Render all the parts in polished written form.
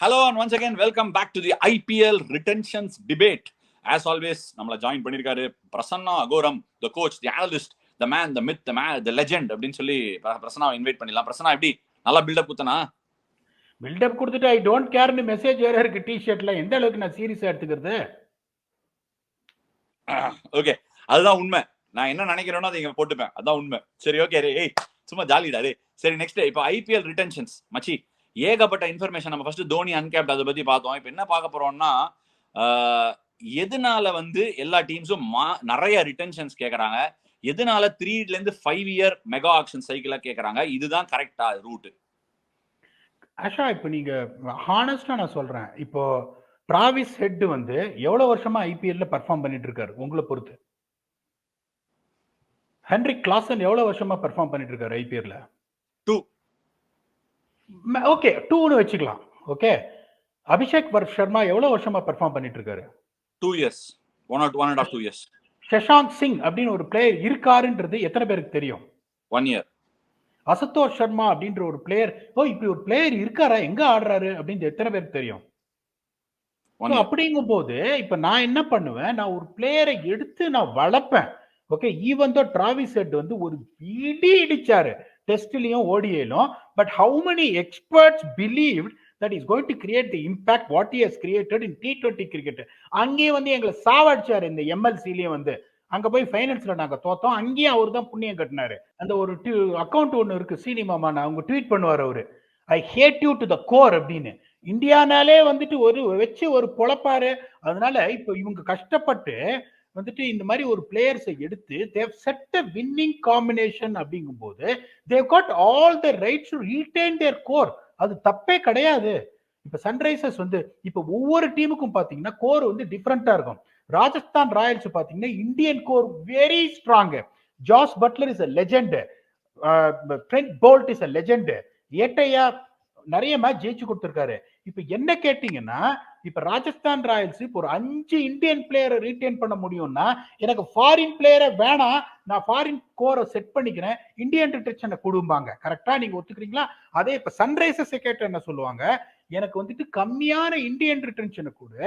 Hello and once again welcome back to the IPL retentions debate. As always, நம்மள join பண்ணிருக்காரு பிரசன்னா அகோரம், the coach, the analyst, the man, the myth, the legend அப்படின்னு சொல்லி பிரசன்னாவை invite பண்ணிடலாம். பிரசன்னா எப்படி நல்லா build up குத்தனா? Build up கொடுத்துட்டு I don't கேர்னு message வேற இருக்கு டி-ஷர்ட்ல. எந்த அளவுக்கு நான் சீரியஸா எடுத்துக்கிறது? ஓகே, அதுதான் உண்மை. நான் என்ன நினைக்கிறேனோ அதை இங்க போட்டுப்பேன், அதான் உண்மை. சரி, ஓகே, ஏய் சும்மா ஜாலிடா. சரி, நெக்ஸ்ட் இப்போ ஐபிஎல் ரிட்டன்ஷன்ஸ் மச்சி, ஏகப்பட்ட இன்ஃபர்மேஷன். நம்ம ஃபர்ஸ்ட் தோனி அன்கேப்ட் அதை பத்தி பார்த்தோம். இப்போ என்ன பார்க்க போறோம்னா, எதனால எல்லா டீம்ஸும் நிறைய ரிட்டன்ஷன்ஸ் கேட்கறாங்க, எதனால 3 to 5 year மெகா ஆக்ஷன் சைக்கிளா கேட்கறாங்க, இதுதான் கரெக்டா ரூட்? ஆஷா, இப்போ நீங்க ஹானஸ்டா நான் சொல்றேன், இப்போ டிராவிஸ் ஹெட் எவ்வளவு வருஷமா ஐபிஎல்ல பெர்ஃபார்ம் பண்ணிட்டு இருக்காரு உங்களை பொறுத்து? ஹென்ரிக் கிளாசன் எவ்வளவு வருஷமா பெர்ஃபார்ம் பண்ணிட்டு இருக்காரு ஐபிஎல்ல? 2. ஓகே, 2னு வச்சுக்கலாம். ஓகே, அபிஷேக் சர்மா எவ்வளவு வருஷமா பெர்ஃபார்ம் பண்ணிட்டு இருக்காரு? 2 years, 1.5 years. சஷாங்க் சிங் அப்படின்னு ஒரு பிளேயர் இருக்காருன்றது எத்தனை பேருக்கு தெரியும்? 1 year. அசுதோஷ் சர்மா அப்படின்ற ஒரு பிளேயர், இப்படி ஒரு பிளேயர் இருக்காரா, எங்க ஆடுறாரு அப்படின்னு எத்தனை பேருக்கு தெரியும்? அப்படிங்கும் போது இப்ப நான் என்ன பண்ணுவேன், நான் ஒரு பிளேயரை எடுத்து நான் வளர்ப்பேன். Okay, even though Travis Head ஒரு இடிச்சாரு டெஸ்ட்லயும் ஓடிஏலும், but how many experts believe that is going to create the impact what he has created in T20 cricket. அங்கேயே எங்களை சாவடிச்சாரு. இந்த எம்எல்சிலயும் அங்க போய் ஃபைனல்ஸ்ல நாங்க தோத்தோம். அங்கேயும் அவர் தான் புண்ணியம் கட்டினாரு. அந்த ஒரு அக்கௌண்ட் ஒன்னு இருக்கு, சீனிமாமா, அவங்க ட்வீட் பண்ணுவார் அவரு, I hate you to the core அப்படின்னு. இந்தியானாலே ஒரு பொழப்பாரு. அதனால இப்ப இவங்க கஷ்டப்பட்டு இந்த மாதிரி ஒரு பிளேயர்ஸை எடுத்து they've set a winning combination அப்படிங்கும் போது they've got all the rights to retain their core. அது தப்பே கிடையாது. இப்ப சன்ரைசர்ஸ் இப்ப ஒவ்வொரு டீமுக்கும் பாத்தீங்கன்னா கோர் டிஃபரெண்டா இருக்கும். ராஜஸ்தான் ராயல்ஸ் பாத்தீங்கன்னா Indian core very strong. Jos Buttler is a legend, Trent Boult is a legend. ஏட்டையா நிறைய மேட்ச் ஜெயிச்சு கொடுத்திருக்காரு. இப்ப என்ன கேட்டீங்கன்னா, இப்ப ராஜஸ்தான் ராயல்ஸ் இப்போ ஒரு 5 இந்தியன் பிளேயரை ரீட்டைன் பண்ண முடியும்னா, எனக்கு ஃபாரின் பிளேயரை வேணாம், நான் ஃபாரின் கோரை செட் பண்ணிக்கிறேன், இந்தியன் ரிட்டன்ஷனை கொடுப்பாங்க. கரெக்டா? நீங்க ஒத்துக்கிறீங்களா? அதே இப்ப சன்ரைசர்ஸ் கேட்ட என்ன சொல்லுவாங்க, எனக்கு கம்மியான இந்தியன் ரிட்டன்ஷனை கொடு,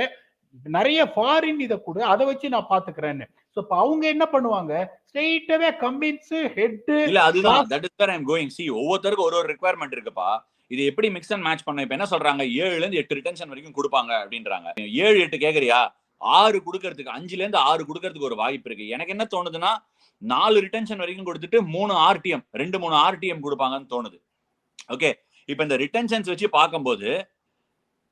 நிறைய ஃபாரின் இதை கொடு, அதை வச்சு நான் பாத்துக்கிறேன்னு. சோ இப்ப அவங்க என்ன பண்ணுவாங்க, ஸ்ட்ரெயிட்டாவே கமின்ஸ் ஹெட் இல்ல, அதுதான் that is where I am going. see, ஒவ்வொருத்தருக்கும் ஒரு ரிக்வயர்மெண்ட் இருக்குப்பா. இது எப்படி மிக்ஸ் அண்ட் மேட்ச் பண்ண? இப்ப என்ன சொல்றாங்க, 7 to 8 ரிட்டன்ஷன் வரைக்கும் கொடுப்பாங்க அப்படின்றாங்க. 7, 8 கேக்குறியா? 6 கொடுக்கறதுக்கு, 5 to 6 கொடுக்கறதுக்கு ஒரு வாய்ப்பு இருக்கு. எனக்கு என்ன தோணுதுன்னா, 4 ரிட்டன்ஷன் வரைக்கும் கொடுத்துட்டு 3 ஆர்டிஎம், 2-3 ஆர்டிஎம் கொடுப்பாங்கன்னு தோணுது. ஓகே, இப்ப இந்த ரிட்டன்ஷன்ஸ் வச்சு பார்க்கும்போது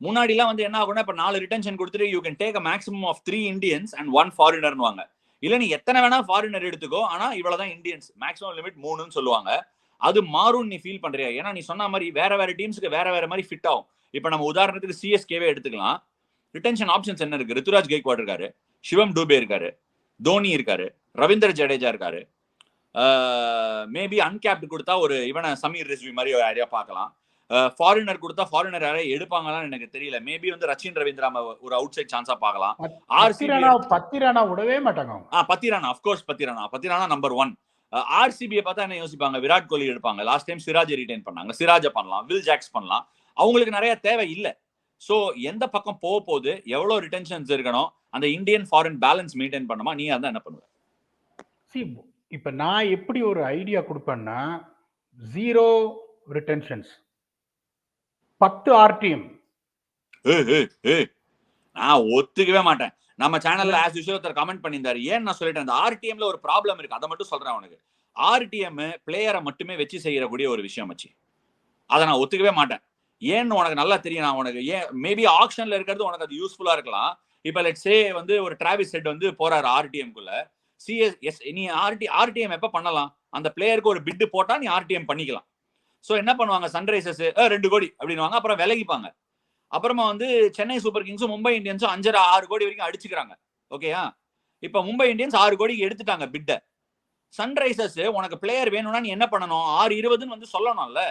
முன்னாடி எல்லாம் என்ன ஆகும்னா, இப்ப 4 ரிட்டன்ஷன் கொடுத்துட்டு you can take a maximum of 3 Indians and 1 ஃபாரினர்னு வாங்க. இல்ல நீ எத்தனை வேணா ஃபாரினர் எடுத்துக்கோ, ஆனா இவ்வளவுதான் இந்தியன்ஸ், மேக்ஸிமம் லிமிட் 3ன்னு சொல்லுவாங்க. அது மாறும் நீ ஃபீல் பண்றியா? ஏன்னா நீ சொன்ன மாதிரி வேற வேற டீம்ஸ்க்கு வேற வேற மாதிரி ஃபிட் ஆகும். இப்ப நம்ம உதாரணத்துக்கு சிஎஸ்கேவே எடுத்துக்கலாம். ரிட்டன்ஷன் ஆப்ஷன்ஸ் என்ன இருக்கு? ருத்துராஜ் கெய்க்வாட் இருக்காரு, சிவம் டூபே இருக்காரு, தோனி இருக்காரு, ரவீந்திர ஜடேஜா இருக்காரு. மேபி அன்கேப்டு கொடுத்தா ஒரு இவனை சமீர் ரிஸ்வி மாதிரி ஒரு ஐடியா பார்க்கலாம். ஃபாரினர் கொடுத்தா ஃபாரினர் யாரையும் எடுப்பாங்களான்னு எனக்கு தெரியல. மேபி ரச்சின் ரவீந்திரா ஒரு அவுட் சைட் சான்ஸா பார்க்கலாம். பத்திரானா விடவே மாட்டாங்க. Pathirana, of course Pathirana number 1. ஆர்சிபியை பார்த்தா என்ன யோசிப்பாங்க, விராட் கோலி எடுப்பாங்க. லாஸ்ட் டைம் சிராஜை ரிட்டைன் பண்ணாங்க, சிராஜை பண்ணலாம், வில் ஜாக்ஸ் பண்ணலாம். அவங்களுக்கு நிறைய தேவை இல்லை. சோ எந்த பக்கம் போகுது, எவ்வளவு ரிட்டன்ஷன்ஸ் இருக்கணும், அந்த இந்தியன் ஃபாரின் பேலன்ஸ் மெயின்டைன் பண்ணுமா, நீ அதான் என்ன பண்ணுவ? இப்ப நான் எப்படி ஒரு ஐடியா கொடுப்பேன்னா, 0 ரிட்டன்ஷன்ஸ், 10 ஆர்டிஎம். நான் ஒத்துக்கவே மாட்டேன். நம்ம சேனல்ல ஆஸ் யூசுவல் ஒருத்தர் கமெண்ட் பண்ணியிருந்தாரு. ஏன் நான் சொல்லிட்டேன், அந்த ஆர்டிஎம்ல ஒரு ப்ராப்ளம் இருக்கு, அதை மட்டும் சொல்றேன் உனக்கு. ஆர்டிஎம் பிளேயரை மட்டுமே வச்சு செய்யக்கூடிய ஒரு விஷயம் வச்சு, அதை நான் ஒத்துக்கவே மாட்டேன். ஏன்னு உனக்கு நல்லா தெரியும். நான் உனக்கு ஏன் மேபி ஆக்ஷன்ல இருக்கிறது உனக்கு அது யூஸ்ஃபுல்லா இருக்கலாம். இப்ப லெட்ஸ் சே ஒரு டிராவிஸ் ஹெட் போறாரு ஆர்டிஎம் குள்ள. நீ ஆர்டிஎம் எப்ப பண்ணலாம்? அந்த பிளேயருக்கு ஒரு பிட் போட்டா நீ ஆர்டிஎம் பண்ணிக்கலாம். சோ என்ன பண்ணுவாங்க, சன்ரைசர்ஸ் 2 கோடி அப்படின்வாங்க, அப்புறம் விலகிப்பாங்க. அப்புறமா சென்னை சூப்பர் கிங்ஸும் மும்பை இந்தியன்ஸும் 5.5-6 கோடி வரைக்கும் அடிச்சுக்கிறாங்க. ஓகேயா? இப்ப மும்பை இந்தியன்ஸ் 6 கோடிக்கு எடுத்துட்டாங்க பிட்ட. சன்ரைசர்ஸ் உனக்கு பிளேயர் வேணும்னா நீ என்ன பண்ணணும், 6.20 சொல்லணும்ல.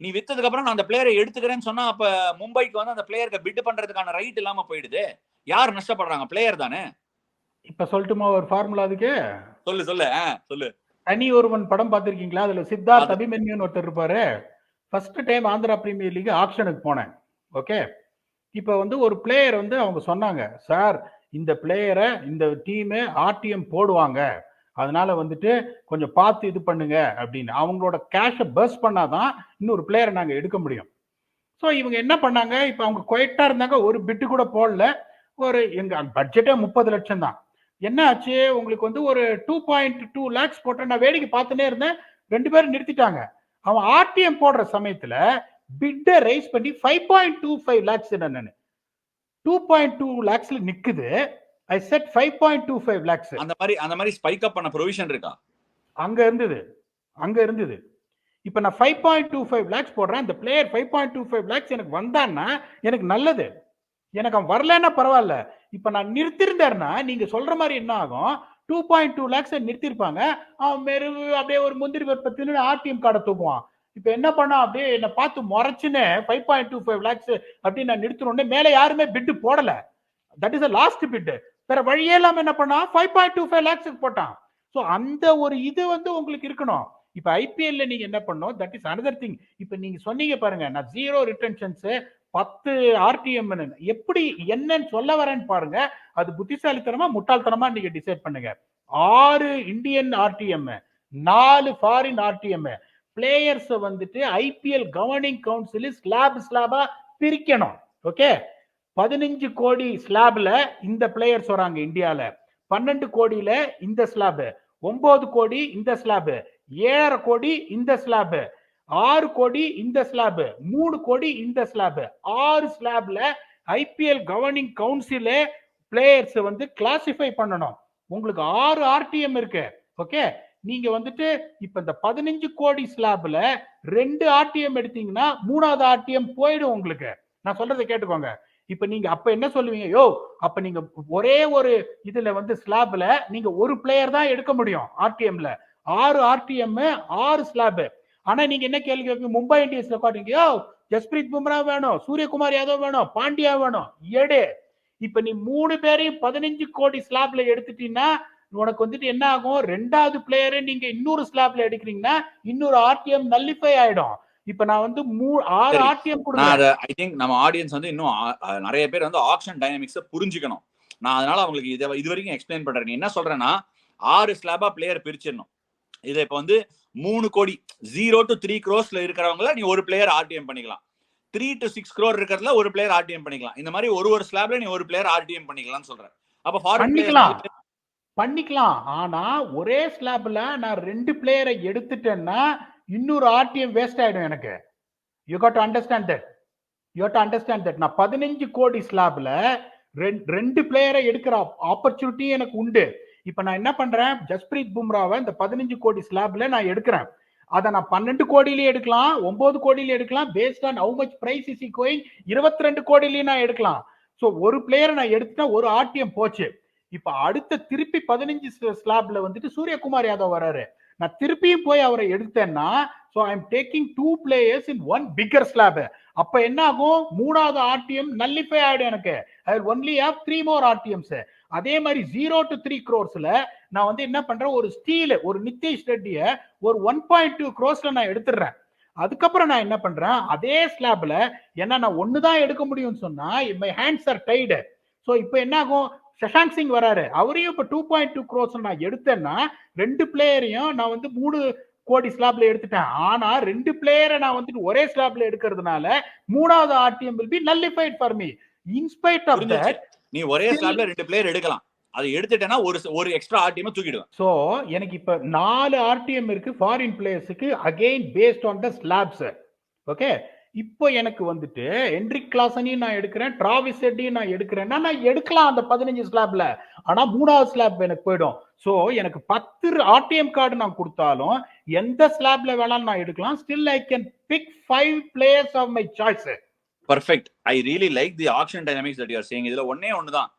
நீ வித்ததுக்கு அப்புறம் நான் அந்த பிளேயரை எடுத்துக்கிறேன்னு சொன்னா, அப்ப மும்பைக்கு அந்த பிளேயருக்கு பிட் பண்றதுக்கான ரைட் இல்லாம போயிடுது. யார் நஷ்டப்படுறாங்க? பிளேயர் தானே. இப்ப சொல்லட்டுமா ஒரு ஃபார்முலா அதுக்கு? சொல்லு. தனி ஒருவன் படம் பார்த்திருக்கீங்களா? அதுல சித்தார்த் அபிமன்யுன்னு ஒருத்தர் இருப்பாரு. First time Andhra Premier League ஆக்ஷனுக்கு போனேன். ஓகே. இப்போ வந்து ஒரு பிளேயர் வந்து அவங்க சொன்னாங்க, சார் இந்த பிளேயரை இந்த டீமு ஆர்டிஎம் போடுவாங்க, அதனால வந்துட்டு கொஞ்சம் பார்த்து இது பண்ணுங்க அப்படின்னு. அவங்களோட கேஷை பர்ஸ்ட் பண்ணாதான் இன்னொரு பிளேயரை நாங்கள் எடுக்க முடியும். ஸோ இவங்க என்ன பண்ணாங்க, இப்போ அவங்க குவைட்டா இருந்தாங்க, ஒரு பிட்டு கூட போடல. ஒரு எங்க பட்ஜெட்டே 30 லட்சம் தான். என்ன ஆச்சு, உங்களுக்கு வந்து ஒரு 2.2 லேக்ஸ் போட்டு நான் வேடிக்கை பார்த்துனே இருந்தேன். 2 பேரும் நிறுத்திட்டாங்க. அவன் ஆர்டிஎம் போடுற சமயத்துல பிட்டை ரைஸ் பண்ணி 5.25 லேக்ஸ் நான் 2.2 லேக்ஸ்ல நிக்குது. ஐ செட் 5.25 லேக்ஸ். அந்த மாதிரி ஸ்பைக் அப் பண்ண ப்ரொவிஷன் இருக்கா? அங்க இருந்தது. இப்ப நான் 5.25 லேக்ஸ் போடுறேன். இந்த பிளேயர் 5.25 லேக்ஸ் எனக்கு வந்தான்னா எனக்கு நல்லது. எனக்கு அவன் வரலன்னா பரவாயில்ல. இப்ப நான் நிறுத்திருந்தேன்னா நீங்க சொல்ற மாதிரி என்ன ஆகும், 2.2 லேக்ஸ் நிறுத்திருப்பாங்க. அவன் மெருவு அப்படியே ஒரு முந்திரி பருப்பத்தின்னு ஆர்டிஎம் கார்டை தூக்குவான். இப்ப என்ன பண்ணா, அப்படியே என்ன பார்த்து முறைச்சுன்னு 5.25 லேக்ஸ் அப்படின்னு நான் நிறுத்தணும்னு மேல யாருமே பிட்டு போடல. That is last bit. வேற வழியே இல்லாம என்ன பண்ணா 5.25 லேக்ஸுக்கு போட்டான். ஸோ அந்த ஒரு இது வந்து உங்களுக்கு இருக்கணும். இப்ப ஐபிஎல்ல நீங்க என்ன பண்ணணும், தட் இஸ் அனதர் திங். இப்ப நீங்க சொன்னீங்க பாருங்க, நான் 0 ரிட்டன்ஷன்ஸ் 10 ஆர்டிஎம் எப்படி என்னன்னு சொல்ல வரேன்னு பாருங்க. அது புத்திசாலித்தனமா முட்டாள்தனமா நீங்க டிசைட் பண்ணுங்க. 6 Indian RTM, 4 foreign RTM. Players வந்துட்டு ஐபிஎல் கவர்னிங் கவுன்சில் ஸ்லாபா பிரிக்கணும். ஓகே, 15 கோடி ஸ்லாப்ல இந்த பிளேயர்ஸ் வராங்க இந்தியால, 12 கோடியில இந்த ஸ்லாப், 9 கோடி இந்த ஸ்லாப், 7.5 கோடி இந்த ஸ்லாப், 6 கோடி இந்த ஸ்லாப், 3 கோடி இந்த ஸ்லாப். 6 ஸ்லாப்ல ஐபிஎல் கவர்னிங் கவுன்சிலே பிளேயர்ஸ் வந்து கிளாசிஃபை பண்ணணும். உங்களுக்கு 6 ஆர்டிஎம் இருக்கு. ஓகே, நீங்க வந்துட்டு இப்ப இந்த 15 கோடி ஸ்லாப்ல 2 ஆர்டிஎம் எடுத்தீங்கன்னா 3வது ஆர்டிஎம் போயிடும் உங்களுக்கு. நான் சொல்றதை கேட்டுக்கோங்க. இப்ப நீங்க அப்ப என்ன சொல்லுவீங்க, யோ அப்ப நீங்க ஒரே ஒரு இதுல வந்து ஸ்லாப்ல நீங்க ஒரு பிளேயர் தான் எடுக்க முடியும். ஆர்டிஎம்ல 6 ஆர்டிஎம் 6 ஸ்லாப். ஆனா நீங்க என்ன கேள்வி கேட்பீங்க, மும்பை இந்தியன்ஸ்ல பாத்தீங்க, யோ ஜஸ்பிரீத் பும்ரா வேணும், சூரியகுமார் யாதவ் வேணும், பாண்டியா வேணும், எடு. இப்ப நீ 3 பேரையும் 15 கோடி ஸ்லாப்ல எடுத்துட்டீங்கன்னா உனக்கு வந்துட்டு என்ன ஆகும், 2வது பிளேயரை நீங்க இன்னொரு ஸ்லாப்ல எடுக்கிறீங்கன்னா இன்னொரு ஆர்டிஎம் நல்லிஃபை ஆயிடும். இப்ப நான் வந்து 6 ஆர்டிஎம் கொடுங்க. ஐ திங்க் நம்ம ஆடியன்ஸ் வந்து இன்னும் நிறைய பேர் வந்து ஆக்ஷன் டைனமிக்ஸ் புரிஞ்சுக்கணும். நான் அதனால அவங்களுக்கு இது வரைக்கும் எக்ஸ்பிளைன் பண்றேன். என்ன சொல்றேன்னா 6 ஸ்லாபா பிளேயர் பிரிச்சிடணும். இதை இப்ப வந்து 3 கோடி 0 to 3 crores இருக்கிறவங்கள நீ ஒரு பிளேயர் ஆர்டிஎம் பண்ணிக்கலாம். 3 to 6 crore இருக்கிறதுல ஒரு பிளேயர் ஆர்டிஎம் பண்ணிக்கலாம். இந்த மாதிரி ஒரு ஸ்லாப்ல நீ ஒரு பிளேயர் ஆர்டிஎம் பண்ணிக்கலாம்னு சொல்றேன். அப்ப பண்ணிக்கலாம். ஆனா ஒரே ஸ்லாப்ல நான் 2 பிளேயரை எடுத்துட்டேன்னா இன்னொரு ஆர்டிஎம் வேஸ்ட் ஆயிடும் எனக்கு. You got to understand that. நான் 15 கோடி ஸ்லாப்ல 2 பிளேயரை எடுக்கிற ஆப்பர்ச்சுனிட்டி எனக்கு உண்டு. இப்ப நான் என்ன பண்றேன், ஜஸ்பிரீத் பும்ராவை இந்த 15 கோடி ஸ்லாப்ல நான் எடுக்கிறேன். அதை நான் 12 கோடியிலே எடுக்கலாம், 9 கோடியில எடுக்கலாம். Based on how much price is going 22 கோடியிலேயே நான் எடுக்கலாம். ஸோ ஒரு பிளேயரை நான் எடுத்துட்டா ஒரு ஆர்டிஎம் போச்சு. இப்ப அடுத்த திருப்பி 15 ஸ்லாப்ல வந்துட்டு சூரியகுமார் யாதவ் வராரு. நான் திருப்பியும் போய் அவரை எடுத்தேன்னா so I am taking 2 players in one bigger slab. அப்ப என்ன ஆகும், 3வது ஆர்டிஎம் நல்லிஃபை ஆயிடும் எனக்கு. I will only have 3 more RTMs. அதே மாதிரி 0 to 3 crores நான் வந்து என்ன பண்றேன், ஒரு ஸ்டீல் ஒரு நிதிஷ் ரெட்டிய ஒரு 1.2 crores நான் எடுத்துடுறேன். அதுக்கப்புறம் நான் என்ன பண்றேன், அதே ஸ்லாப்ல ஏன்னா நான் ஒண்ணுதான் எடுக்க முடியும்னு சொன்னா my hands are tied. So இப்போ என்ன ஆகும், சஷாங்க் சிங் வராரு, அவரையும் இப்ப 2.2 crores நான் எடுத்தேன்னா 2 பிளேயரையும் நான் வந்து 3 கோடி ஸ்லாப்ல எடுத்துட்டேன். ஆனா 2 பிளேயரை நான் வந்துட்டு ஒரே ஸ்லாப்ல எடுக்கிறதுனால 3வது RTM will be nullified for me. In spite of that, நீ ஒரே ஸ்லாப்ல 2 பிளேயர் எடுக்கலாம். அதை எடுத்துட்டேன்னா ஒரு எக்ஸ்ட்ரா ஆர்டிஎம் தூக்கிடுவேன். சோ எனக்கு இப்ப 4 ஆர்டிஎம் இருக்கு ஃபாரின் பிளேயர்ஸ்க்கு, again based on the slabs. Okay, இப்போ எனக்கு வந்துட்டு ஹென்ரிக் கிளாசனையும் நான் எடுக்கிறேன், டிராவிஸ் ஹெட்டையும் நான் எடுக்கிறேன்னா நான் எடுக்கலாம் அந்த 15 ஸ்லாப்ல. ஆனா 3வது ஸ்லாப் எனக்கு போயிடும். சோ எனக்கு 10 ஆர்டிஎம் கார்டு நான் கொடுத்தாலும் எந்த ஸ்லாப்ல வேணாலும் நான் எடுக்கலாம். Still I can pick 5 players of my choice. Perfect. I really like the auction dynamics that you are saying. இதுல ஒண்ணுதான்,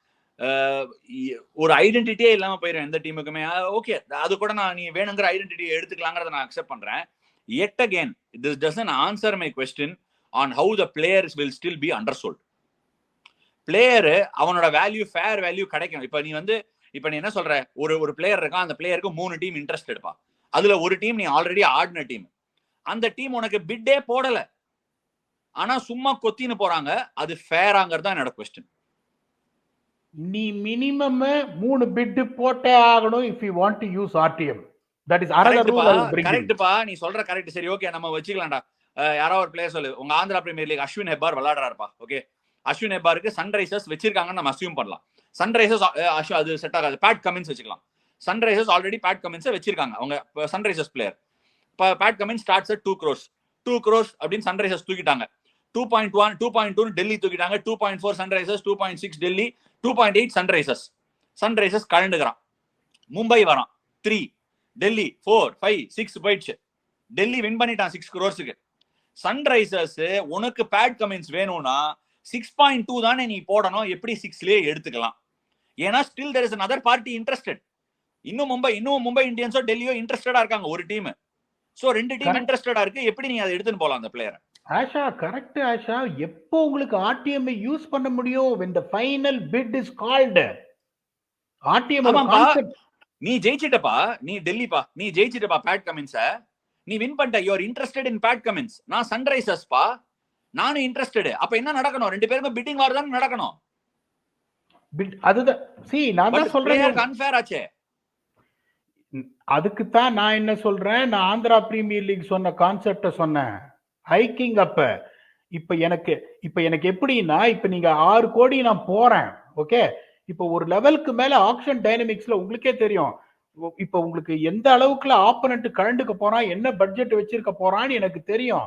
ஒரு ஐடென்டிட்டியே இல்லாம போயிடும் எந்த டீமுக்குமே. ஓகே, அது கூட நான் நீ வேணுங்கிற ஐடென்டிட்டி எடுத்துக்கலாங்கிறத நான் அக்செப்ட் பண்றேன். Yet again, this doesn't answer my question on how the players will still be undersold. Player அவனோட வேல்யூ ஃபேர் வேல்யூ கிடைக்கும். இப்ப நீ என்ன சொல்ற, ஒரு பிளேயர் இருக்கான், அந்த பிளேயருக்கு 3 டீம் இன்ட்ரெஸ்ட் எடுப்பா. அதுல ஒரு டீம் நீ ஆல்ரெடி ஆடின டீம், அந்த டீம் உனக்கு பிட்டே போடல. ஆனா சும்மா கொத்தின்னு போறாங்க. அது ஃபேராங்கிறது தான் என்னோட கொஸ்டின். நீ மினிமம் 3 பிட் போட்டே ஆகணும் if you want to use RTM. That is another rule I will bring in. கரெக்ட்பா, நீ சொல்ற கரெக்ட். சரி, ஓகே, நம்ம வச்சுக்கலாம்டா. யாரோ ஒரு பிளேயர் சொல்லு, உங்க ஆந்திரா பிரீமியர் லீக் அஸ்வின் ஹெப்பார் விளையாடுறாருப்பா. ஓகே, அஸ்வின் ஹெப்பாருக்கு சன்ரைசர்ஸ் வச்சிருக்காங்கன்னு நம்ம அஸ்யூம் பண்ணலாம். சன்ரைசர்ஸ் அது செட் ஆகாது. பேட் கமின்ஸ் வச்சுக்கலாம். சன்ரைசர்ஸ் ஆல்ரெடி பேட் கமின்ஸை வச்சிருக்காங்க. அவங்க Sunrisers player Pat Cummins starts at 2 crores 2 crores அப்படின்னு சன்ரைசர்ஸ் தூக்கிட்டாங்க. 2.1 2.2 டெல்லி தூக்கிட்டாங்க. 2.4 சன்ரைசர்ஸ், 2.6 டெல்லி, 2.8 சன்ரைசர்ஸ் கலண்டுக்கிறான். மும்பை வரான் 3, டெல்லி 4, 5, 6 போயிடுச்சு. டெல்லி வின் பண்ணிட்டான் 6 crores-க்கு. சன்ரைசர்ஸ் உனக்கு பேட் கமின்ஸ் வேணும்னா 6.2 தானே நீ போடணும். எப்படி 6லயே எடுத்துக்கலாம்? ஏன்னா still there is another party interested. இன்னும் மும்பை இந்தியன்ஸோ டெல்லியோ இன்ட்ரெஸ்டடா இருக்காங்க ஒரு டீம். சோ 2 டீம் இன்ட்ரெஸ்டடா இருக்கு. எப்படி நீ அதை எடுத்துன்னு போலாம் அந்த பிளேயரை? ஆஷா, கரெக்ட் ஆஷா. எப்போ உங்களுக்கு RTM யூஸ் பண்ண முடியும்? when the final bid is called. RTM concept. நீ ஜெயிச்சிட்டப்பா, நீ டெல்லிப்பா, நீ ஜெயிச்சிட்டப்பா பேட் கமின்ஸ. நீ வின் பண்ணிட்ட. You are interested in Pat Cummins. நான் சன்ரைசர்ஸ் பா, நானும் இன்ட்ரெஸ்டட். அப்ப என்ன நடக்கணும்? 2 பேருக்கும் பிட்டிங் வார் தான் நடக்கணும். அதுதான் நான் தான் சொல்றேன், அன்ஃபேர் ஆச்சே. அதுக்கு தான் நான் என்ன சொல்றேன், நான் ஆந்திரா பிரீமியர் லீக் சொன்ன கான்செப்ட சொன்னேன். ஹைக்கிங் அப்ப இப்ப எனக்கு எப்படின்னா, இப்ப நீங்க 6 கோடி நான் போறேன். ஓகே, இப்ப ஒரு லெவலுக்கு மேல ஆக்ஷன் டைனமிக்ஸ்ல உங்களுக்கே தெரியும். இப்ப உங்களுக்கு எந்த அளவுக்குள்ள ஆப்பனன்ட் கலண்டுக்க போறான், என்ன பட்ஜெட் வச்சிருக்க போறான்னு எனக்கு தெரியும்.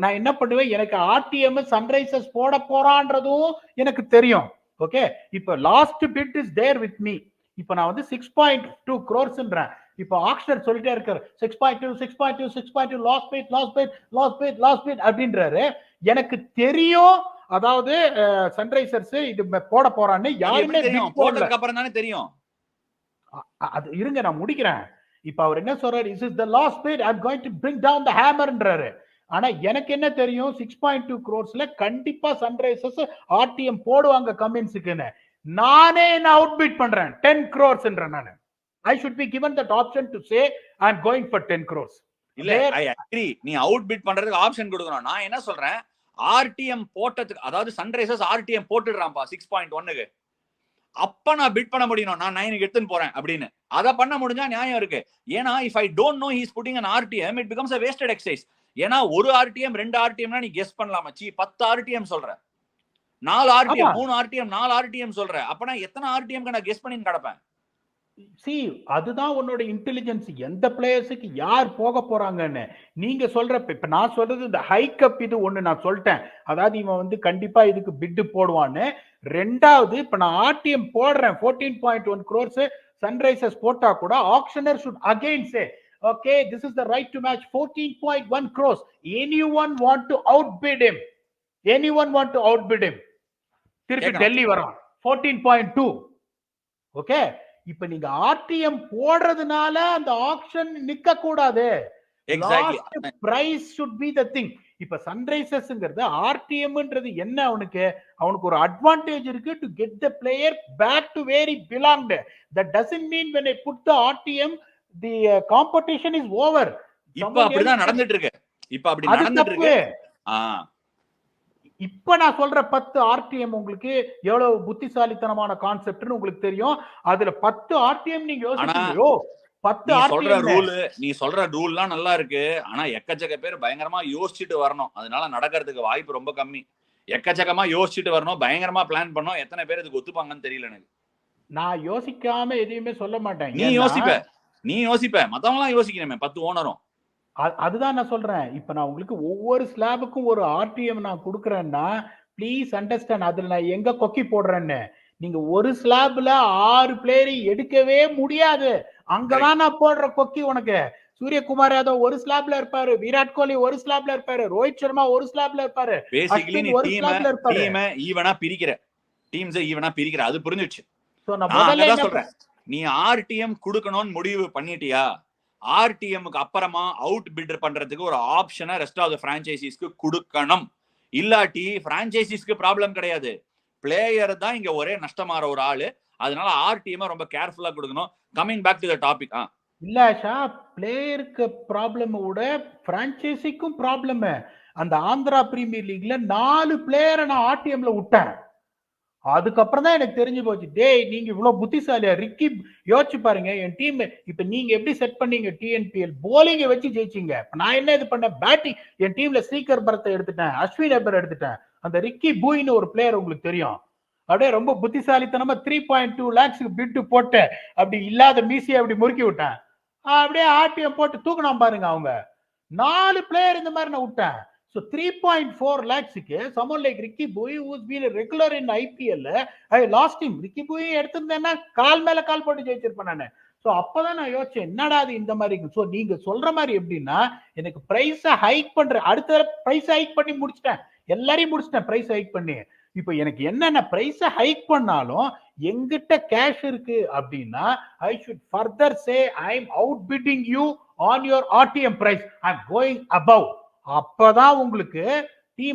நான் என்ன பண்ணுவேன், எனக்கு RTM சன்ரைசர்ஸ் போட போறான்றதும் எனக்கு தெரியும். ஓகே, இப்ப last bit is there with me. இப்ப நான் வந்து 6.2 crores-ன்றேன். இப்ப ஆக்ஷனர் சொல்லிட்டே இருக்காரு 6.2 லாஸ்ட் பிட் அப்படின்றாரு. எனக்கு தெரியும், அதாவது சன்ரைசர்ஸ் இது போட போறான்னு யாருமே போட்டதுக்கு அப்புறம் தானே தெரியும். அது இருங்க, நான் முடிக்கிறேன். இப்ப அவர் என்ன சொல்றாரு, this is the last bid, I'm going to bring down the hammerன்றாரு. ஆனா எனக்கு என்ன தெரியும், 6.2 crores-ல கண்டிப்பா சன்ரைசர்ஸ் RTM போடுவாங்க கமின்ஸுக்குன்னு. நானே நான் அவுட் பிட் பண்றேன் 10 crores-ன்றேன். நானு I should be given that option to say I'm going for 10 crores. இல்ல, I agree. நீ அவுட் பிட் பண்றதுக்கு ஆப்ஷன் கொடுக்கணும். நான் என்ன சொல்றேன், RTM போட்டதுக்கு, அதாவது சன்ரைசர்ஸ் RTM போட்டுடுறான்பா 6.1க்கு, அப்ப நான் பிட் பண்ண முடியும். நான் 9க்கு எடுத்துன்னு போறேன் அப்படின்னு அதை பண்ண முடிஞ்சா நியாயம் இருக்கு. ஏன்னா if I don't know he is putting an RTM, it becomes a wasted exercise. ஏன்னா ஒரு RTM 2 RTMனா நீ கெஸ் பண்ணலாம். 10 RTM சொல்ற, 4 RTM 3 RTM 4 RTM சொல்ற, அப்பனா எத்தனை RTM நான் கெஸ் பண்ணி கிடப்பேன்? அதுதான் உன்னோட இன்டெலிஜென்ஸ். எந்த பிளேயர்ஸுக்கு யார் போக போறாங்கன்னு நீங்க சொல்றப்ப, இப்ப நான் சொல்றது இந்த ஹைக்கப் இது ஒண்ணு நான் சொல்லிட்டேன். அதாவது இவன் வந்து கண்டிப்பா இதுக்கு பிட் போடுவான்னு. ரெண்டாவது, இப்ப நான் RTM போடுறேன் 14.1 crores, சன்ரைசர்ஸ் போட்டா கூட auctioneer should again say, okay, this is the right to match 14.1 crores. Anyone want to outbid him? திருப்பி டெல்லி வரான் 14.2. ஓகே, இப்ப நீங்க RTM போடுறதுனால அந்த ஆக்ஷன் நிக்க கூடாது. Exactly, price should be the thing. இப்ப சன்ரைசர்ஸ்ங்கிறது RTMன்றது என்ன, அவனுக்கு ஒரு அட்வான்டேஜ் இருக்கு to get the player back to where he belonged. That doesn't mean when I put the RTM the competition is over. இப்ப அப்படிதான் நடந்துட்டு இருக்கு. இப்ப அப்படி நடந்துட்டு இருக்கு. இப்ப நான் சொல்ற 10 RTM உங்களுக்கு எவ்வளவு புத்திசாலித்தனமான கான்செப்ட்னு உங்களுக்கு தெரியும். அதுல 10 RTM நீங்க யோசிச்சீங்களோ, 10 RTM நீ சொல்ற ரூல்லாம் நல்லா இருக்கு. ஆனா எக்கச்சக்க பேர் பயங்கரமா யோசிச்சுட்டு வரணும். அதனால நடக்கிறதுக்கு வாய்ப்பு ரொம்ப கம்மி. எக்கச்சக்கமா யோசிச்சுட்டு வரணும், பயங்கரமா பிளான் பண்ணணும். எத்தனை பேர் இதுக்கு ஒத்துப்பாங்கன்னு தெரியல எனக்கு. நான் யோசிக்காம எதையுமே சொல்ல மாட்டேன். நீ யோசிப்ப, மத்தவங்க எல்லாம் யோசிக்கணுமே, 10 ஓனரும். அதுதான் நான் சொல்றேன். இப்ப நான் உங்களுக்கு ஒவ்வொரு ஸ்லாபுக்கும் ஒரு RTM நான் கொடுக்கறேன்னா ப்ளீஸ் அண்டர்ஸ்டாண்ட், அதுல நான் எங்க கொக்கி போடுறேன்னு. நீங்க ஒரு ஸ்லாப்ல 6 பிளேயரை எடுக்கவே முடியாது. அங்கதான் நான் போடுற கொக்கி. உனக்கு சூரியகுமார் யாதவ் ஒரு ஸ்லாப்ல இருப்பாரு, விராட் கோலி ஒரு ஸ்லாப்ல இருப்பாரு, ரோஹித் சர்மா ஒரு ஸ்லாப்ல இருப்பாரு. பேசிக்கலி நீ டீமை ஈவனா பிரிக்கிற, டீம்ஸ் ஈவனா பிரிக்கிற, அது புரிஞ்சிடுச்சு. நான் சொல்றேன், நீ RTM கொடுக்கணும்னு முடிவு பண்ணிட்டியா, RTMக்கு அப்புறமா அவுட் பிட் பண்றதுக்கு ஒரு ஆப்ஷனை ரெஸ்ட் ஆஃப் தி பிரான்ச்சைசிஸ்க்கு கொடுக்கணும். இல்லாட்டி பிரான்ச்சைசிஸ்க்கு ப்ராப்ளம் கிடையாது, பிளேயர் தான் இங்க ஒரே நஷ்டமாற ஒரு ஆளு. அதனால RTM ரொம்ப கேர்ஃபுல்லா கொடுக்கணும். Coming back to the topic, இல்ல ஆஷா, பிளேயருக்கு ப்ராப்ளம் விட பிரான்ச்சைசிக்கும் ப்ராப்ளம். அந்த ஆந்திரா பிரீமியர் லீக்ல 4 பிளேயரை நான் ஆர்டிஎம்ல விட்டேன். அதுக்கப்புறம் தான் எனக்கு தெரிஞ்சு போச்சு, டேய் நீங்க இவ்வளவு புத்திசாலியா ரிக்கி. யோசிச்சு பாருங்க, என் டீம் இப்ப நீங்க எப்படி செட் பண்ணீங்க டிஎன்பிஎல் போலிங்க வச்சு ஜெயிச்சீங்க. நான் என்ன இது பண்ணேன், பேட்டிங் என் டீம்ல ஸ்ரீகர் பரத்தை எடுத்துட்டேன், அஸ்வின் எபர் எடுத்துட்டேன், அந்த ரிக்கி பூயின்னு ஒரு பிளேயர் உங்களுக்கு தெரியும், அப்படியே ரொம்ப புத்திசாலித்தனமா 3.2 lakhs பிட்டு போட்டு அப்படி இல்லாத மீசியை அப்படி முறுக்கி விட்டேன். அப்படியே ஆர்டிஎம் போட்டு தூக்கினான் பாருங்க. அவங்க 4 பிளேயர் இந்த மாதிரி நான் விட்டேன். So 3.4 lakhs someone like Ricky Boy who's been a regular in IPL, I lost him. Ricky Boy எடுத்திருந்தேன்னா கால் மேல கால் போட்டு ஜெயிச்சிருப்பேன் நானு. ஸோ அப்பதான் நான் யோசிச்சேன், என்னடா அது இந்த மாதிரி. ஸோ நீங்க சொல்ற மாதிரி எப்படின்னா, எனக்கு பிரைஸ ஹைக் பண்ற அடுத்த பிரைஸ் ஹைக் பண்ணி முடிச்சிட்டேன், எல்லாரையும் முடிச்சிட்டேன் பிரைஸ் ஹைக் பண்ணி. இப்போ எனக்கு என்னென்ன பிரைஸ ஹைக் பண்ணாலும் எங்கிட்ட கேஷ் இருக்கு அப்படின்னா, I should further say I am out bidding you on your RTM price, I am going above. அப்பதான் உங்களுக்கு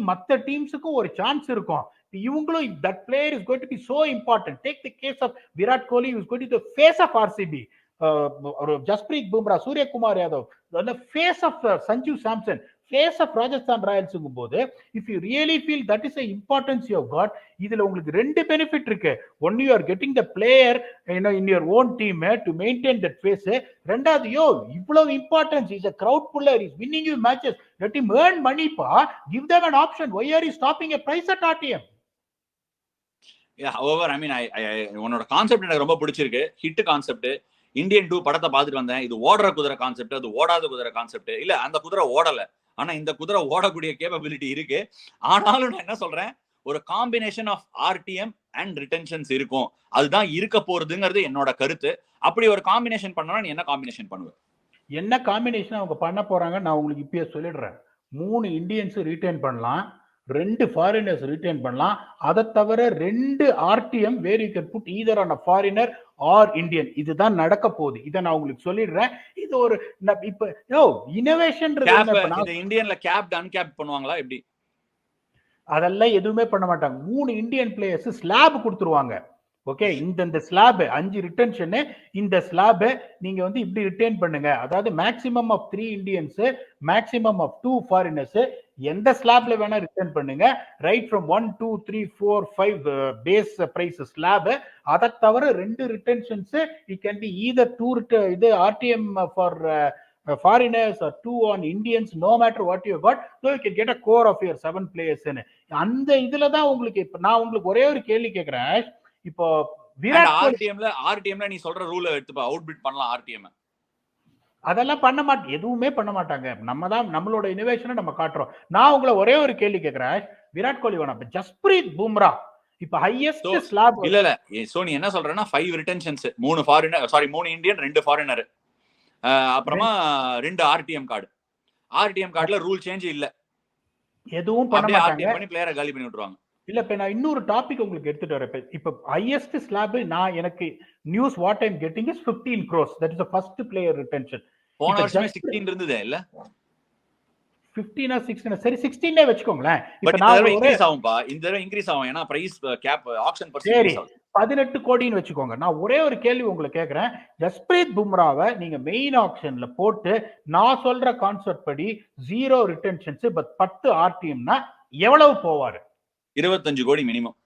மத்த டீம்ஸுக்கும் ஒரு சான்ஸ் இருக்கும். இவங்களும் that player is going to be so important. Take the case of Virat Kohli, who is going to be the face of RCB, Jasprit Bumrah, Surya Kumar Yadav, the face of Sanju Samson, face of Rajasthan Royals. போது if you really feel that is the importance you have got, இதுல உங்களுக்கு ரெண்டு benefit இருக்கு. ஒன்னு, you are getting the player in your own team to maintain that face. ரெண்டாவது, இவ்வளவு importance, is a crowd puller, is winning you matches, let him earn money pa, give them an option. Why are you stopping a price at RTM? Yeah, however, I mean, உன்னோட concept எனக்கு ரொம்ப பிடிச்சிருக்கு. Hit concept. Indian 2 படத்தை பார்த்துட்டு வந்தேன். இது ஓடுற குதிரை கான்செப்ட், அது ஓடாத குதிரை கான்செப்ட். இல்ல, அந்த குதிரை ஓடல, ஆனா இந்த குதிரை ஓடக்கூடிய கேப்பபிலிட்டி இருக்கு. ஆனாலும் நான் என்ன சொல்றேன், ஒரு காம்பினேஷன் ஆஃப் ஆர்டிஎம் அண்ட் ரிட்டென்ஷன்ஸ் இருக்கும், அதுதான் இருக்க போறதுங்கிறது என்னோட கருத்து. அப்படி ஒரு காம்பினேஷன் பண்ணா நீ என்ன காம்பினேஷன் பண்ணுவேன்? என்ன காம்பினேஷன் அவங்க பண்ண போறாங்க நான் உங்களுக்கு இப்பயே சொல்லிடுறேன். 3 இந்தியன்ஸ் ரிட்டைன் பண்ணலாம், 2 ஃபாரினர்ஸ் ரிட்டைன் பண்ணலாம். அதை தவிர 2 RTM where you can put either on a foreigner or Indian. இதுதான் நடக்க போகுது. இதை நான் உங்களுக்கு சொல்லிடுறேன். இது ஒரு இப்ப இனோவேஷன். இந்தியன்ல கேப்ட் அன்கேப்ட் பண்ணுவாங்களா எப்படி? அதெல்லாம் எதுவுமே பண்ண மாட்டாங்க. 3 இந்தியன் பிளேயர்ஸ் ஸ்லாப் கொடுத்துருவாங்க. ஓகே, இந்த ஸ்லாப் 5 ரிட்டன்ஷன், இந்த ஸ்லாப் நீங்க வந்து இப்படி ரிட்டைன் பண்ணுங்க. அதாவது maximum of 3 Indians, maximum of 2 foreigners, எந்த ஸ்லாப்ல வேணா ரிட்டர்ன் பண்ணுங்க. Right from 1 2 3 4 5 base price slab. அதை தவிர 2 retentions, it can be either 2 இது RTM for foreigners or 2 on Indians, no matter what you got, so you can get a core of your 7 players. அந்த இதுல தான் உங்களுக்கு இப்ப நான் உங்களுக்கு ஒரே ஒரு கேள்வி கேக்குறேன். இப்போ விராட் ஆர்டிஎம்ல நீ சொல்ற ரூலை எடுத்து அவுட் பிட் பண்ணலாம் ஆர்டிஎம். அதெல்லாம் பண்ண மாட்டேன், எதுவுமே பண்ண மாட்டாங்க. நம்ம தான் நம்மளோட இனோவேஷனை நம்ம காட்டுறோம். நான் உங்களை ஒரே ஒரு கேள்வி கேட்கிறேன். விராட் கோலி வேணாம், ஜஸ்பிரீத் பும்ரா இப்ப ஹையஸ்ட் ஸ்லாப். இல்ல சோ நீ என்ன சொல்றேன்னா 5 retentions, 3 foreigner, sorry 3 Indian 2 foreigner, அப்புறமா 2 ஆர்டிஎம் கார்டு. ஆர்டிஎம் கார்டுல ரூல் சேஞ்ச் இல்ல, எதுவும் பண்ண மாட்டாங்க. ஆர்டிஎம் பண்ணி பிளேயரை காலி பண்ணி விட்டுருவாங்க. இல்ல, இப்ப நான் இன்னொரு டாபிக் உங்களுக்கு எடுத்துட்டு வரேன். இப்ப ஹையஸ்ட் ஸ்லாப் நான் எனக்கு news what I am getting is 15 crores. That is the first player retention. போன வருஷமே 16 இருந்ததே இல்ல, 15 or 16, சரி 16 வெச்சுக்கோங்களேன். இப்ப நான் இன்கிரீஸ் ஆகும்பா, இந்த தடவை இன்கிரீஸ் ஆகும், ஏனா பிரைஸ் கேப் ஆக்ஷன் பர்சன்டேஜ் 18 கோடின்னு வெச்சுக்கோங்க. நான் ஒரே ஒரு கேள்வி உங்களுக்கு கேக்குறேன். ஜஸ்பிரீத் பும்ராவை நீங்க மெயின் ஆக்ஷன்ல போட்டு நான் சொல்ற கான்செப்ட் படி 0 ரிட்டென்ஷன்ஸ் பட் 10 ஆர்டிஎம்னா எவ்வளவு போவாரு? 25 கோடி மினிமம்.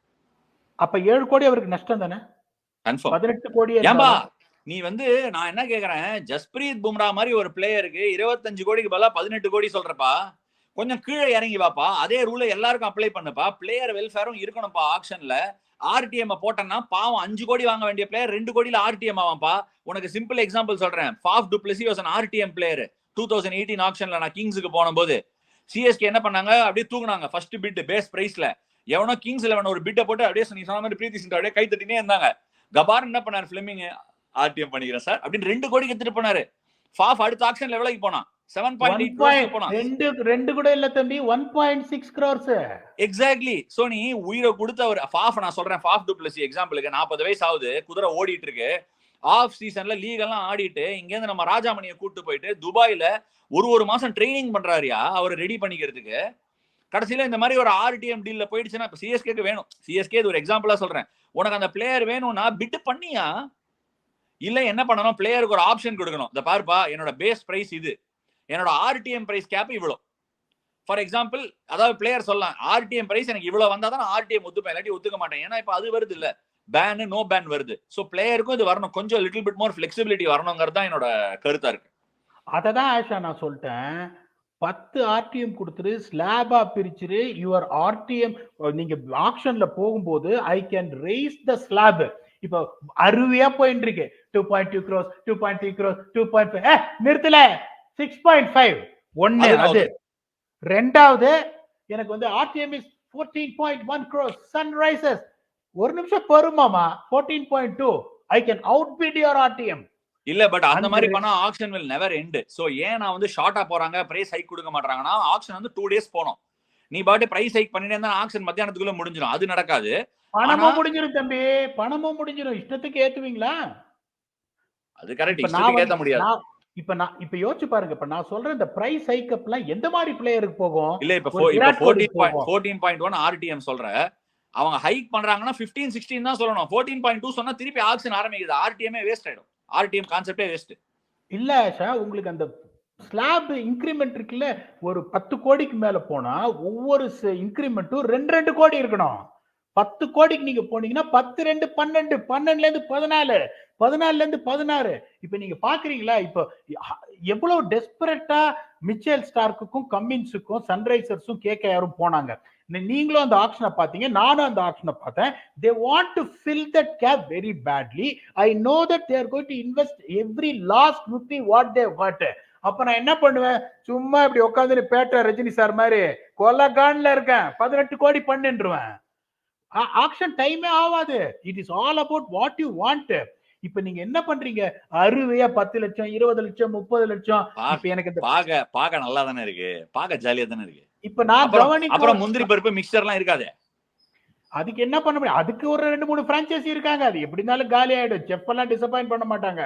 அப்ப 7 கோடி அவருக்கு நஷ்டம் தானே? கன்ஃபார்ம். 18 கோடி. ஏம்பா நீ வந்து நான் என்ன கேக்குறேன், ஜஸ்பிரீத் பும்ரா மாதிரி ஒரு பிளேயருக்கு 25 கோடிக்கு பதிலா 18 கோடி சொல்றப்பா, கொஞ்சம் கீழே இறங்கி வாப்பா. அதே ரூலை எல்லாருக்கும் அப்ளை பண்ணுப்பா. பிளேயர் வெல்ஃபேரும் இருக்கணும்ப்பா. ஆக்ஷன்ல ஆர்டிஎம் போட்டனா பாவம் 5 கோடி வாங்க வேண்டிய பிளேயர் 2 கோடியில ஆர்டிஎம் ஆவாம்பா. உனக்கு சிம்பிள் எக்ஸாம்பிள் சொல்றேன். Faf to Blessy was an RTM player 2018 ஆக்ஷன்ல. நான் கிங்ஸுக்கு போனபோது சிஎஸ்கே என்ன பண்ணாங்க, அப்படியே தூக்குனாங்க ஃபர்ஸ்ட் பிட் பேஸ் பிரைஸ்ல. எவனோ கிங்ஸ் 11 ஒரு பிட்டை போட்டு அப்படியே நீ சொன்ன மாதிரி பிரீத்தி சிங் அப்படியே கை தட்டினே இருந்தாங்க. கபார் என்ன பண்ணாரு, ஃபிளமிங் ஆர்டிஎம் பண்ணிக்கிறேன் சார் அப்படின்னு 2 கோடி எடுத்துட்டு போனாரு. ஃபாஃப் அடுத்த ஆக்ஷன் லெவலுக்கு போனான் 7.8 crores போனான். 2 கூட இல்ல தம்பி, 1.6 crores. எக்ஸாக்ட்லி. சோ நீ உயிரை கொடுத்த ஒரு ஃபாஃப், நான் சொல்றேன் ஃபாஃப் டு பிளஸி எக்ஸாம்பிளுக்கு 40 வயசு ஆகுது, குதிரை ஓடிட்டு இருக்கு. ஆஃப் சீசன்ல லீக் எல்லாம் ஆடிட்டு இங்க இருந்து நம்ம ராஜாமணியை கூட்டு போயிட்டு துபாயில ஒரு மாசம் ட்ரைனிங் பண்றாருயா அவர் ரெடி பண்ணிக்கிறதுக்கு. கடைசியில இந்த மாதிரி ஒரு ஆர்டிஎம் டீல்ல போயிடுச்சுன்னா இப்ப சிஎஸ்கேக்கு வேணும். சிஎஸ்கே இது ஒரு எக்ஸாம்பிளா சொல்றேன். உனக்கு அந்த பிளேயர் வேணும்னா பிட் பண்ணியா, இல்ல என்ன பண்ணணும், பிளேயருக்கு ஒரு ஆப்ஷன் கொடுக்கணும். இந்த பாருப்பா, என்னோட பேஸ் பிரைஸ் இது, என்னோட ஆர்டிஎம் பிரைஸ் கேப் இவ்வளவு, ஃபார் எக்ஸாம்பிள் அதாவது பிளேயர் சொல்லலாம் ஆர்டிஎம் பிரைஸ் எனக்கு இவ்வளவு வந்தா தான் ஆர்டிஎம் ஒத்துப்பேன், இல்லாட்டி ஒத்துக்க மாட்டேன். ஏன்னா இப்ப அது வருது இல்ல, பேன் நோ பேன் வருது. சோ பிளேயருக்கும் இது வரணும், கொஞ்சம் லிட்டில் பிட் மோர் ஃபிளெக்சிபிலிட்டி வரணுங்கிறது தான் என்னோட கருத்தா இருக்கு. அததான் ஆஷா நான் சொல்லிட்டேன். 10 ஆர்டிஎம் கொடுத்துரு, ஸ்லாபா பிரிச்சிரு. யுவர் ஆர்டிஎம் நீங்க ஆக்ஷன்ல போகும்போது I can raise the slab. இப்போ அருவியா போயிட்டு இருக்கு. 2.2 crores, 2.3 crores, 2.5. நிறுத்தல 6.5. ஒன்னு அது. ரெண்டாவது எனக்கு வந்து ஆர்டிஎம் இஸ் 14.1 crores. சன்ரைசர்ஸ் ஒரு நிமிஷம் பெருமாமா 14.2. I can outbid your RTM. இல்ல பட் அந்த மாதிரி பண்ணா auction will never end. So ஏன் நான் வந்து ஷார்ட்டா போறாங்க, பிரைஸ் ஹைக் கொடுக்க மாட்டாங்கன்னா ஆக்ஷன் வந்து 2 days போணும். நீ பாட்டு பிரைஸ் ஹைக் பண்ணிட்டே இருந்தா ஆக்ஷன் மத்தியானத்துக்குள்ள முடிஞ்சிடும். அது நடக்காது. பணமும் முடிஞ்சிடும் தம்பி, பணமும் முடிஞ்சிடும். இஷ்டத்துக்கு ஏத்துவீங்களா? அது கரெக்ட், இஷ்டத்துக்கு ஏத்த முடியாது. இப்ப யோசிச்சு பாருங்க. இப்ப நான் சொல்ற இந்த பிரைஸ் ஹைக் அப்லாம் எந்த மாதிரி பிளேயருக்கு போகும்? இல்ல இப்ப 14.1 ஆர்டிஎம் சொல்ற அவங்க ஹைக் பண்றாங்கன்னா 15 16 தான் சொல்லணும். 14.2 சொன்னா திருப்பி ஆக்ஷன் ஆரம்பிக்குது. ஆர்டிஎம்ஏ வேஸ்ட் ஆயிடும். ஆர்டிஎம் கான்செப்டே வேஸ்ட். இல்ல ஆஷா, உங்களுக்கு அந்த ஸ்லாப் இன்கிரிமெண்ட் இருக்குல்ல, ஒரு 10 கோடிக்கு மேல போனா ஒவ்வொரு இன்கிரிமெண்ட்டும் 2 கோடி இருக்கணும். 10 கோடிக்கு நீங்க போனீங்கன்னா 10 2 12, 12ல இருந்து 14, 14ல இருந்து 16. இப்ப நீங்க பாக்குறீங்களா இப்போ எவ்வளவு டெஸ்பரேட்டா மிச்சேல் ஸ்டார்க்குக்கும் கம்மின்ஸுக்கும் சன்ரைசர்ஸும் கேகேஆரும் போனாங்க. நீங்களும் அந்த ஆக்ஷனை பாத்தீங்க, நானும் அந்த ஆக்ஷனை பார்த்தேன். they want to fill that gap very badly. I know that they are going to invest every last rupee what they want. அப்ப நான் என்ன பண்ணுவேன், சும்மா இப்படி உட்காந்து பேட்ட ரஜினி சார் மாதிரி கொலகான்ல இருக்கேன், 18 கோடி பண்ணுன்றுவேன். ஆக்ஷன் டைமே ஆகாது. It is all about what you want. இப்ப நீங்க என்ன பண்றீங்க, அருவையா 10 லட்சம் 20 லட்சம் 30 லட்சம். இப்ப எனக்கு பாக்க நல்லா தானே இருக்கு, பாக்க ஜாலியா தானே இருக்கு. இப்ப நான் அப்புறம் முந்திரி பருப்பு மிக்சர்லாம் இருக்காது. அதுக்கு என்ன பண்ண முடியும்? அதுக்கு ஒரு 2-3 பிரான்ச்சைசி இருக்காங்க. அது எப்படி இருந்தாலும் காலி ஆயிடும். செஃப் எல்லாம் டிசப்பாயிண்ட் பண்ண மாட்டாங்க.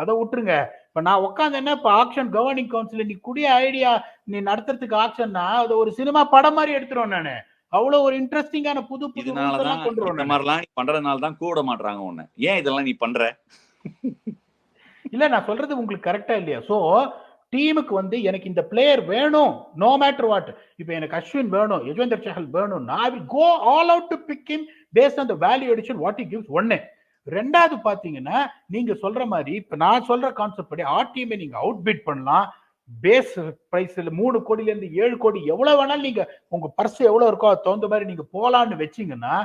அதை விட்டுருங்க. இப்ப நான் உட்காந்து என்ன, இப்ப ஆக்ஷன் கவர்னிங் கவுன்சில் நீ குடிய ஐடியா நீ நடத்துறதுக்கு ஆக்ஷன்னா அது ஒரு சினிமா படம் மாதிரி எடுத்துருவேன் நானு. அவ்வளவு ஒரு இன்ட்ரெஸ்டிங்கான புது புது பண்றதுனால தான் கூட மாட்டாங்க உன்னை. ஏன் இதெல்லாம் நீ பண்ற? இல்ல நான் சொல்றது உங்களுக்கு கரெக்டா இல்லையா? சோ டீமுக்கு வந்து எனக்கு இந்த பிளேயர் வேணும், நோ மேட்டர் வாட். இப்போ எனக்கு அஸ்வின் வேணும், யஜ்வேந்தர் சஹல் வேணும், I will go all out to pick him based on the value addition what he gives. ஒன்னு. ரெண்டாவது பாத்தீங்கன்னா நீங்க சொல்ற மாதிரி இப்ப நான் சொல்ற கான்செப்ட் படி ஆர்டிஎம் நீங்க அவுட் பிட் பண்ணலாம். பேஸ் பிரைஸ்ல 3 கோடில இருந்து 7 கோடி எவ்வளவு வேணாலும் நீங்க உங்க பர்ஸ் எவ்வளவு இருக்கோ அது தகுந்த மாதிரி நீங்க போலான்னு வச்சீங்கன்னா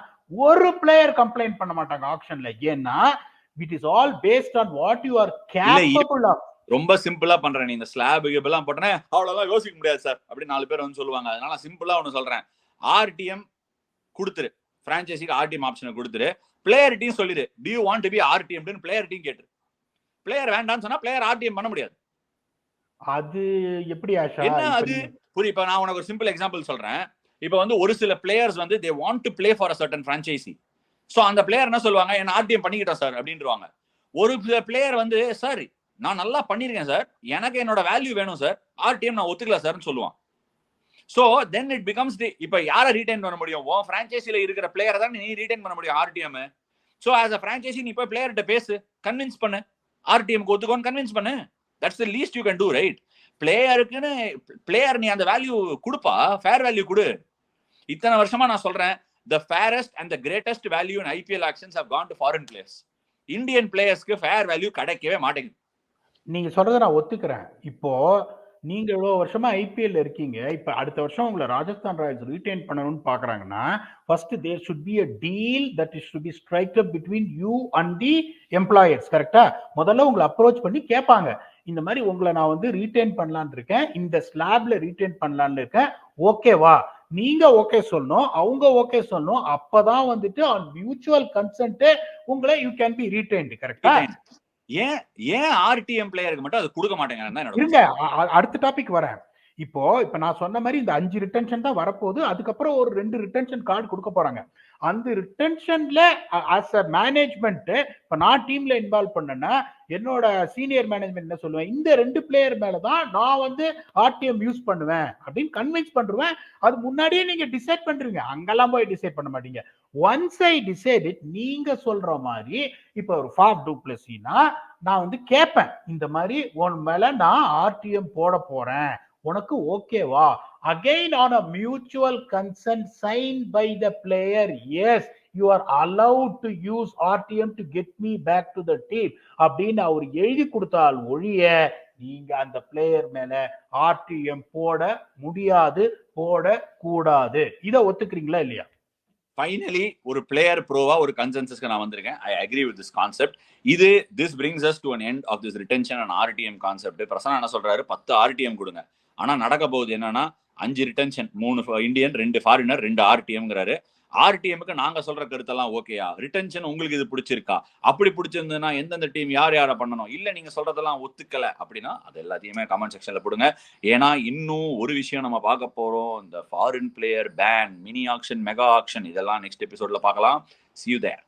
ஒரு பிளேயர் கம்ப்ளைண்ட் பண்ண மாட்டாங்க ஆக்ஷன்ல. ஏன்னா it is all based on what you are capable of. ரொம்ப சிம்பிளா பண்றேன். நீ இந்த ஸ்லாப் எல்லாம் போட்டனே அவ்வளவுதான் யோசிக்க முடியாது சார் அப்படி 4 பேர் வந்து சொல்லுவாங்க. அதனால சிம்பிளா ஒன்னு சொல்றேன், ஆர்டிஎம் கொடுத்துரு, பிரான்ச்சைசிக்கு ஆர்டிஎம் ஆப்ஷனை கொடுத்துரு, பிளேயர் டீம் சொல்லிடு do you want to be RTM ன்னு பிளேயர் டீம் கேட்டு. பிளேயர் வேண்டாம்னு சொன்னா பிளேயர் ஆர்டிஎம் பண்ண முடியாது. அது எப்படி ஆஷா? என்ன அது புரிய? இப்ப நான் உனக்கு ஒரு சிம்பிள் எக்ஸாம்பிள் சொல்றேன். இப்ப வந்து ஒரு சில பிளேயர்ஸ் வந்து they want to play for a certain franchisee. So அந்த பிளேயர் என்ன சொல்லுவாங்க, என்ன ஆர்டிஎம் பண்ணிக்கிட்டோம் சார் அப்படின்றாங்க. ஒரு சில பிளேயர் வந்து சார் நான் நல்லா பண்ணிருக்கேன் சார், எனக்கு என்னோட வேல்யூ வேணும் சார், ஆர்டிஎம் நான் ஒத்துக்கல சார்னு சொல்லுவான். சோ தென் இட் பிகம்ஸ் தி, இப்ப யாரை ரீடைன் பண்ண முடியும்? உன் பிரான்ச்சைசில இருக்கிற பிளேயரை தான் நீ ரீடைன் பண்ண முடியும் RTM. So as a franchisee நீ போய் பிளேயர்கிட்ட பேசு, கன்வின்ஸ் பண்ணு, ஆர்டிஎம்க்கு ஒத்துக்கோன்னு கன்வின்ஸ் பண்ணு. That's the least you can do, right? பிளேயருக்குன்னு பிளேயர் நீ அந்த வேல்யூ கொடுப்பா, ஃபேர் வேல்யூ கொடு. இத்தனை வருஷமா நான் சொல்றேன், the fairest and the greatest value in IPL actions have gone to foreign players. Indian பிளேயர்ஸ்க்கு ஃபேர் வேல்யூ கிடைக்கவே மாட்டேங்குது. நீங்க சொல்றதை நான் ஒத்துக்கிறேன். இப்போ நீங்க இவ்வளவு வருஷமா ஐபிஎல் இருக்கீங்க, இப்ப அடுத்த வருஷம் உங்களை ராஜஸ்தான் ராயல்ஸ் ரீடைன் பண்ணணும்னு பாக்குறாங்கன்னா first there should be a deal that is to be struck up between you and the employers. கரெக்டா? முதல்ல உங்களை அப்ரோச் பண்ணி கேட்பாங்க, இந்த மாதிரி உங்களை நான் வந்து ரீடைன் பண்ணலான்னு இருக்கேன், இந்த ஸ்லாப்ல ரீடைன் பண்ணலான்னு இருக்கேன், ஓகேவா? நீங்க ஓகே சொல்லணும், அவங்க ஓகே சொல்லணும். அப்பதான் வந்துட்டு மியூச்சுவல் கன்சென்ட் உங்களை யூ கேன் பி ரீடைன்ட். கரெக்டா? ஏன் ஆர்டிஎம் பிளேயருக்கு மட்டும் அது கொடுக்க மாட்டேங்கிறாங்க? அடுத்த டாபிக் வரேன். இப்போ நான் சொன்ன மாதிரி இந்த 5 ரிட்டென்ஷன் தான் வரப்போகுது. அதுக்கப்புறம் ஒரு 2 ரிட்டென்ஷன் கார்டு கொடுக்க போறாங்க. அந்த ரிட்டென்ஷன்ல ஆஸ் அ மேனேஜ்மெண்ட் இப்ப நான் டீம்ல இன்வால்வ் பண்ணேன்னா என்னோட சீனியர் மேனேஜ்மெண்ட் என்ன சொல்லுவேன், இந்த 2 பிளேயர் மேலதான் நான் வந்து ஆர்டிஎம் யூஸ் பண்ணுவேன் அப்படின்னு கன்வின்ஸ் பண்ணுவேன். அது முன்னாடியே நீங்க டிசைட் பண்றீங்க, அங்கெல்லாம் போய் டிசைட் பண்ண மாட்டீங்க. ஒன்ஸ் ஐ டிசைட் இட், நீங்க சொல்ற மாதிரி இப்ப ஒரு ஃபாஃப் டு பிளஸினா நான் வந்து கேட்பேன், இந்த மாதிரி உன் மேல நான் ஆர்டிஎம் போட போறேன், உனக்கு ஓகேவா? again on a mutual consent signed by the player, yes, you are allowed to use RTM to get me back to the team அப்படின்னு அவர் எழுதி கொடுத்தால் ஒழிய நீங்க அந்த பிளேயர் மேல ஆர்டிஎம் போட முடியாது, போட கூடாது. இதை ஒத்துக்கிறீங்களா இல்லையா? ஃபைனலி ஒரு பிளேயர் ப்ரோவா ஒரு கன்சென்சஸ்க்கு நான் வந்திருக்கேன். I agree with this concept. This brings us to an end of this retention and RTM concept. Prasanna என்ன சொல்றாரு, 10 ஆர்டிஎம் கொடுங்க. ஆனா நடக்க போகுது என்னன்னா 5 ரிட்டென்ஷன், 3 இந்தியன், 2 ஃபாரினர், 2 ஆர்டிஎம்ங்கிறாரு. ஆர்டிஎம்க்கு நாங்க சொல்ற கருத்தெல்லாம் ஓகேயா? ரிட்டென்ஷன் உங்களுக்கு இது பிடிச்சிருக்கா? அப்படி பிடிச்சிருந்ததுன்னா எந்தெந்த டீம் யார் யாரை பண்ணணும், இல்ல நீங்க சொல்றதெல்லாம் ஒத்துக்கல அப்படின்னா அது எல்லாத்தையுமே கமெண்ட் செக்ஷன்ல போடுங்க. ஏன்னா இன்னும் ஒரு விஷயம் நம்ம பார்க்க போறோம், இந்த foreign player ban, mini auction, mega auction, இதெல்லாம் நெக்ஸ்ட் எபிசோட்ல பார்க்கலாம். See you there.